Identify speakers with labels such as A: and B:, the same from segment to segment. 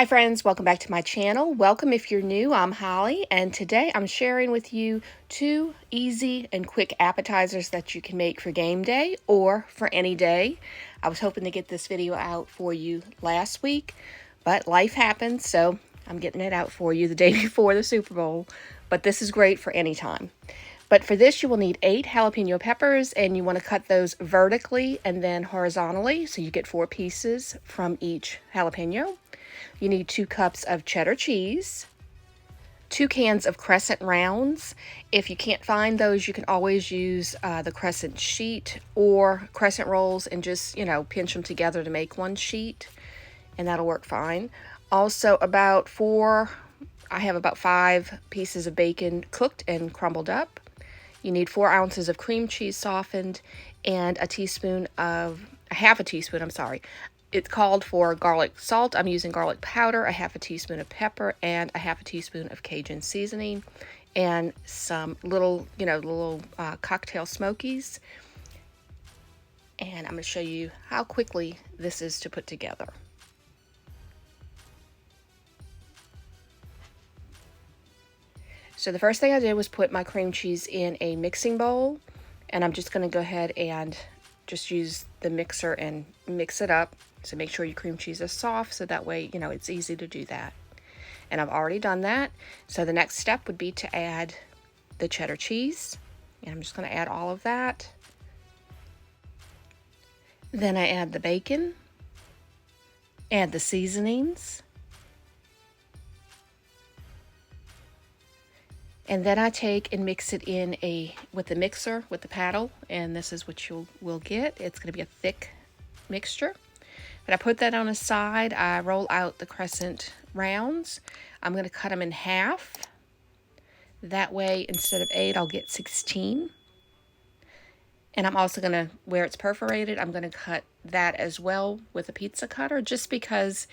A: Hi friends, welcome back to my channel. Welcome if you're new, I'm Holly, and today I'm sharing with you 2 easy and quick appetizers that you can make for game day or for any day. I was hoping to get this video out for you last week, but life happened, so I'm getting it out for you the day before the Super Bowl, but this is great for any time. But for this, you will need 8 jalapeno peppers, and you want to cut those vertically and then horizontally, so you get 4 pieces from each jalapeno. You need 2 cups of cheddar cheese, 2 cans of crescent rounds. If you can't find those, you can always use the crescent sheet or crescent rolls and just, pinch them together to make one sheet, and that'll work fine. Also, I have about 5 pieces of bacon cooked and crumbled up. You need 4 ounces of cream cheese softened and a half a teaspoon, It's called for garlic salt. I'm using garlic powder, a half a teaspoon of pepper, and a half a teaspoon of Cajun seasoning, and some little cocktail smokies. And I'm going to show you how quickly this is to put together. So the first thing I did was put my cream cheese in a mixing bowl, and I'm just going to go ahead and just use the mixer and mix it up. So make sure your cream cheese is soft, so that way, it's easy to do that. And I've already done that. So the next step would be to add the cheddar cheese. And I'm just going to add all of that. Then I add the bacon, add the seasonings, and then I take and mix it in with the mixer, with the paddle, and this is what you will get. It's going to be a thick mixture. But I put that on a side. I roll out the crescent rounds. I'm going to cut them in half. That way, instead of 8, I'll get 16. And I'm also going to, where it's perforated, I'm going to cut that as well with a pizza cutter, just because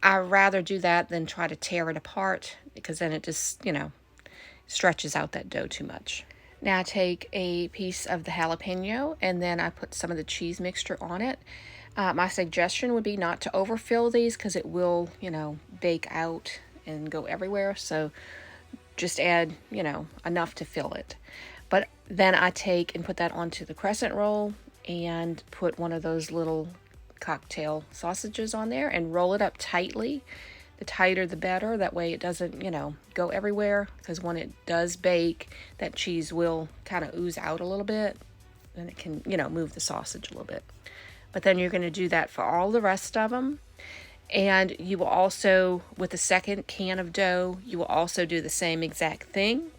A: I'd rather do that than try to tear it apart, because then it just, stretches out that dough too much. Now I take a piece of the jalapeno and then I put some of the cheese mixture on it. My suggestion would be not to overfill these because it will, bake out and go everywhere. So just add, enough to fill it. But then I take and put that onto the crescent roll and put one of those little cocktail sausages on there and roll it up tightly. The tighter the better, that way it doesn't, go everywhere, because when it does bake, that cheese will kind of ooze out a little bit, and it can, move the sausage a little bit. But then you're going to do that for all the rest of them, and you will also, with the second can of dough, you will also do the same exact thing.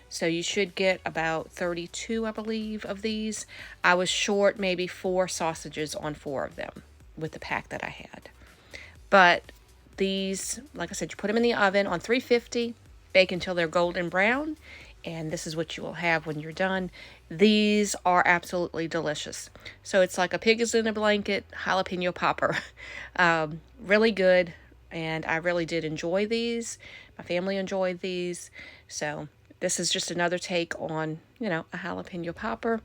A: So you should get about 32, I believe, of these. I was short maybe 4 sausages on 4 of them with the pack that I had. But these, like I said, you put them in the oven on 350, bake until they're golden brown, and this is what you will have when you're done. These are absolutely delicious. So it's like a pig is in a blanket jalapeno popper. Really good, and I really did enjoy these. My family enjoyed these. So this is just another take on, a jalapeno popper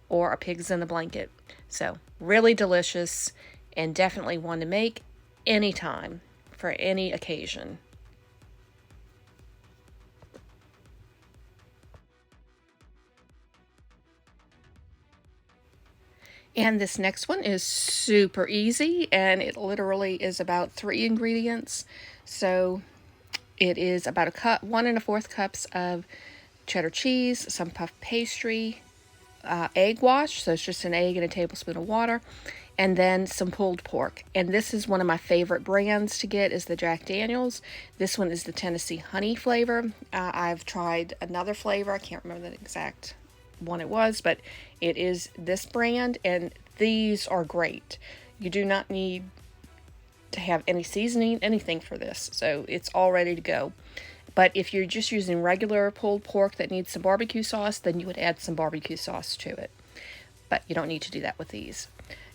A: or a pig's in a blanket. So really delicious, and definitely one to make anytime, for any occasion. And this next one is super easy, and it literally is about 3 ingredients. So it is about 1 1/4 cups of cheddar cheese, some puff pastry, egg wash, so it's just an egg and a tablespoon of water, and then some pulled pork. And this is one of my favorite brands to get, is the Jack Daniels. This one is the Tennessee honey flavor. I've tried another flavor. I can't remember the exact one it was, but it is this brand, and these are great. You do not need to have any seasoning, anything for this, so it's all ready to go. But if you're just using regular pulled pork that needs some barbecue sauce, then you would add some barbecue sauce to it. But you don't need to do that with these.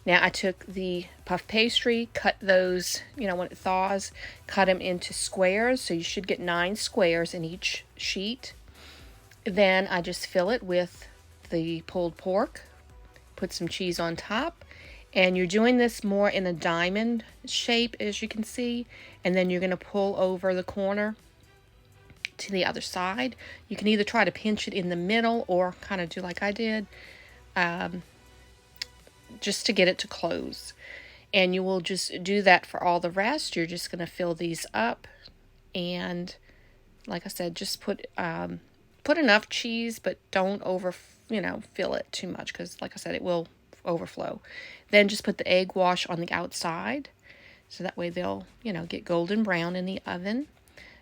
A: Now I took the puff pastry, cut those, when it thaws, cut them into squares. So you should get 9 squares in each sheet. Then I just fill it with the pulled pork, put some cheese on top, And you're doing this more in a diamond shape, as you can see. And then you're going to pull over the corner to the other side. You can either try to pinch it in the middle or kind of do like I did, just to get it to close. And you will just do that for all the rest. You're just going to fill these up. And like I said, just put enough cheese, but don't fill it too much, because like I said, it will overflow. Then just put the egg wash on the outside, so that way they'll, get golden brown in the oven.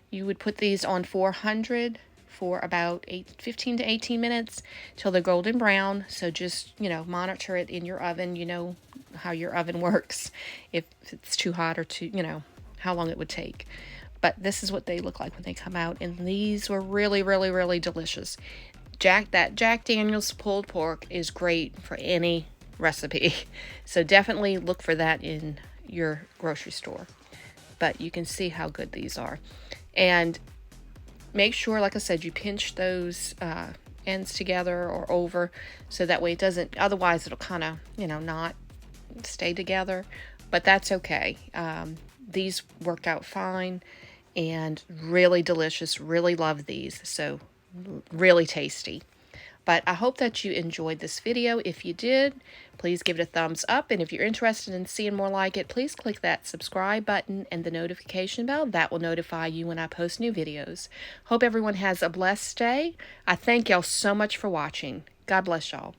A: You would put these on 400 for about 15 to 18 minutes till they're golden brown. So just, monitor it in your oven. You know how your oven works, if it's too hot or too, how long it would take. But this is what they look like when they come out. And these were really, really, really delicious. Jack Daniel's pulled pork is great for any recipe. So definitely look for that in your grocery store. But you can see how good these are. And make sure, like I said, you pinch those ends together or over, so that way it doesn't, otherwise it'll kind of, not stay together. But that's okay. These worked out fine and really delicious. Really love these. So really tasty. But I hope that you enjoyed this video. If you did, please give it a thumbs up. And if you're interested in seeing more like it, please click that subscribe button and the notification bell. That will notify you when I post new videos. Hope everyone has a blessed day. I thank y'all so much for watching. God bless y'all.